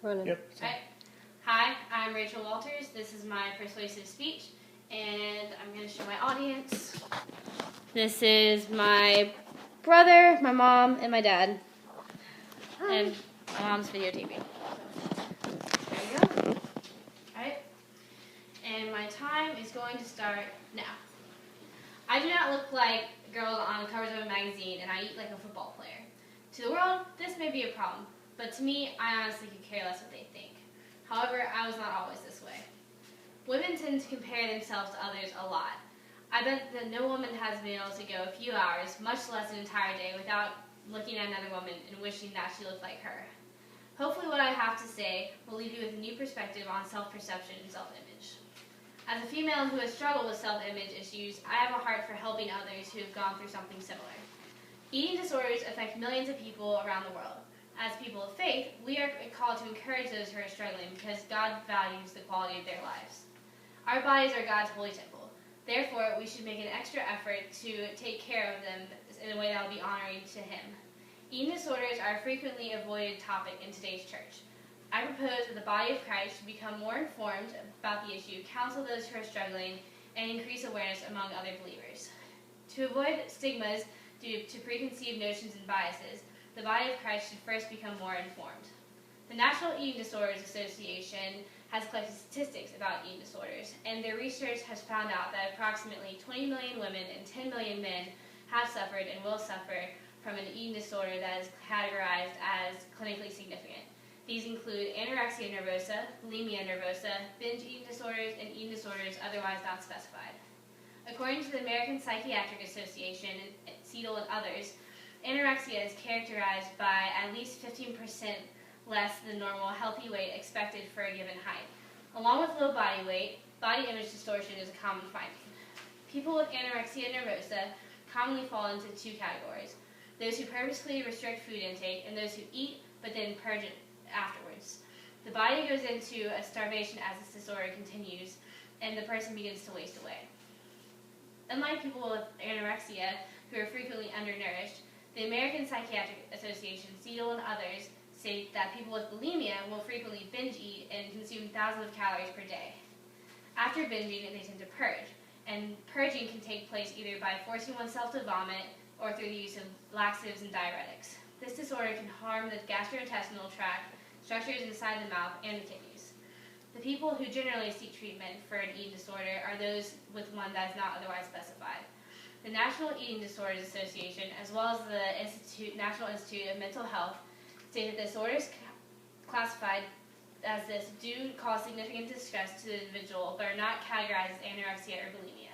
Rolling. Yep. Right. Hi, I'm Rachel Walters. This is my persuasive speech, and I'm going to show my audience. This is my brother, my mom, and my dad. Hi. And my mom's videotaping. There we go. Alright. And my time is going to start now. I do not look like girls on the covers of a magazine, and I eat like a football player. To the world, this may be a problem, but to me, I honestly could care less what they think. However, I was not always this way. Women tend to compare themselves to others a lot. I bet that no woman has been able to go a few hours, much less an entire day, without looking at another woman and wishing that she looked like her. Hopefully what I have to say will leave you with a new perspective on self-perception and self-image. As a female who has struggled with self-image issues, I have a heart for helping others who have gone through something similar. Eating disorders affect millions of people around the world. As people of faith, we are called to encourage those who are struggling because God values the quality of their lives. Our bodies are God's holy temple. Therefore, we should make an extra effort to take care of them in a way that will be honoring to Him. Eating disorders are a frequently avoided topic in today's church. I propose that the body of Christ should become more informed about the issue, counsel those who are struggling, and increase awareness among other believers. To avoid stigmas due to preconceived notions and biases, the body of Christ should first become more informed. The National Eating Disorders Association has collected statistics about eating disorders, and their research has found out that approximately 20 million women and 10 million men have suffered and will suffer from an eating disorder that is categorized as clinically significant. These include anorexia nervosa, bulimia nervosa, binge eating disorders, and eating disorders otherwise not specified. According to the American Psychiatric Association, CEDAW and others, anorexia is characterized by at least 15% less than normal healthy weight expected for a given height. Along with low body weight, body image distortion is a common finding. People with anorexia nervosa commonly fall into two categories: those who purposely restrict food intake and those who eat but then purge it afterwards. The body goes into a starvation as this disorder continues, and the person begins to waste away. Unlike people with anorexia, who are frequently undernourished, the American Psychiatric Association, CEDAW, and others state that people with bulimia will frequently binge eat and consume thousands of calories per day. After binging, they tend to purge, and purging can take place either by forcing oneself to vomit or through the use of laxatives and diuretics. This disorder can harm the gastrointestinal tract, structures inside the mouth, and the kidneys. The people who generally seek treatment for an eating disorder are those with one that is not otherwise specified. The National Eating Disorders Association, as well as the National Institute of Mental Health, state that disorders classified as this do cause significant distress to the individual, but are not categorized as anorexia or bulimia.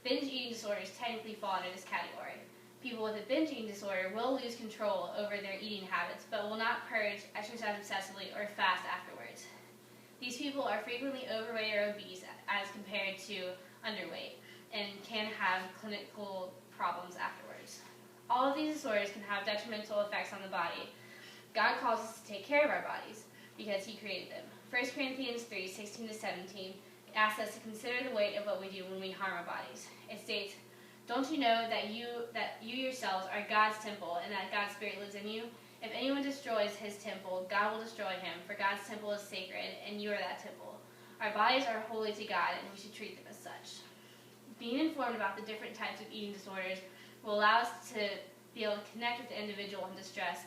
Binge eating disorders technically fall under this category. People with a binge eating disorder will lose control over their eating habits, but will not purge, exercise excessively, or fast afterwards. These people are frequently overweight or obese as compared to underweight, and can have clinical problems afterwards. All of these disorders can have detrimental effects on the body. God calls us to take care of our bodies because He created them. 1 Corinthians 3:16-17 asks us to consider the weight of what we do when we harm our bodies. It states, "Don't you know that you yourselves are God's temple and that God's Spirit lives in you? If anyone destroys His temple, God will destroy him, for God's temple is sacred, and you are that temple." Our bodies are holy to God, and we should treat them as such. Being informed about the different types of eating disorders will allow us to be able to connect with the individual in distress,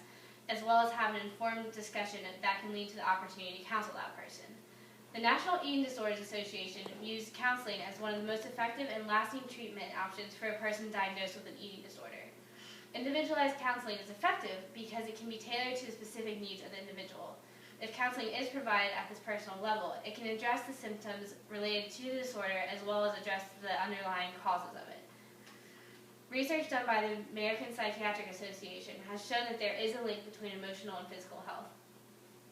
as well as have an informed discussion that can lead to the opportunity to counsel that person. The National Eating Disorders Association views counseling as one of the most effective and lasting treatment options for a person diagnosed with an eating disorder. Individualized counseling is effective because it can be tailored to the specific needs of the individual. If counseling is provided at this personal level, it can address the symptoms related to the disorder as well as address the underlying causes of it. Research done by the American Psychiatric Association has shown that there is a link between emotional and physical health.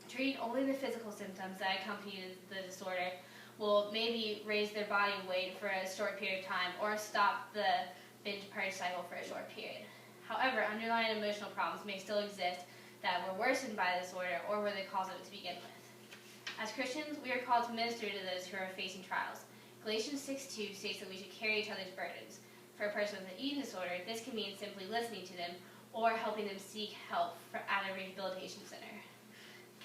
Treating only the physical symptoms that accompany the disorder will maybe raise their body weight for a short period of time or stop the binge purge cycle for a short period. However, underlying emotional problems may still exist that were worsened by the disorder or were the cause of it to begin with. As Christians, we are called to minister to those who are facing trials. Galatians 6:2 states that we should carry each other's burdens. For a person with an eating disorder, this can mean simply listening to them or helping them seek help at a rehabilitation center.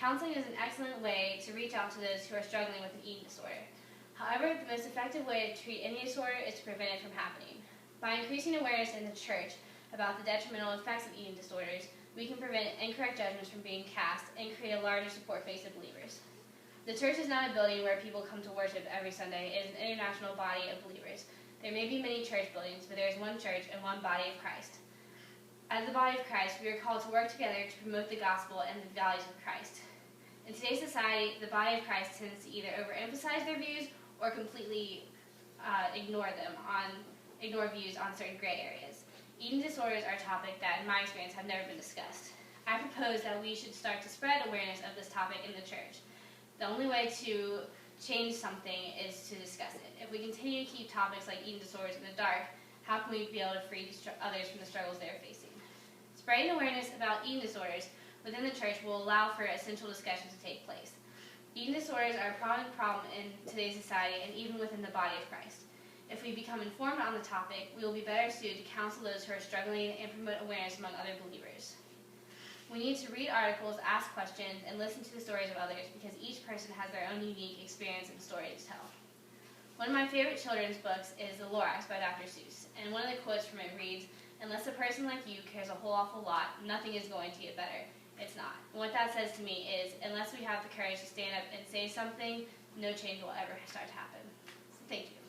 Counseling is an excellent way to reach out to those who are struggling with an eating disorder. However, the most effective way to treat any disorder is to prevent it from happening. By increasing awareness in the church about the detrimental effects of eating disorders, we can prevent incorrect judgments from being cast and create a larger support base of believers. The church is not a building where people come to worship every Sunday. It is an international body of believers. There may be many church buildings, but there is one church and one body of Christ. As the body of Christ, we are called to work together to promote the gospel and the values of Christ. In today's society, the body of Christ tends to either overemphasize their views or completely ignore views on certain gray areas. Eating disorders are a topic that, in my experience, have never been discussed. I propose that we should start to spread awareness of this topic in the church. The only way to change something is to discuss it. If we continue to keep topics like eating disorders in the dark, how can we be able to free others from the struggles they are facing? Spreading awareness about eating disorders within the church will allow for essential discussions to take place. Eating disorders are a prominent problem in today's society and even within the body of Christ. If we become informed on the topic, we will be better suited to counsel those who are struggling and promote awareness among other believers. We need to read articles, ask questions, and listen to the stories of others because each person has their own unique experience and story to tell. One of my favorite children's books is The Lorax by Dr. Seuss, and one of the quotes from it reads, "Unless a person like you cares a whole awful lot, nothing is going to get better." It's not. And what that says to me is, unless we have the courage to stand up and say something, no change will ever start to happen. So thank you.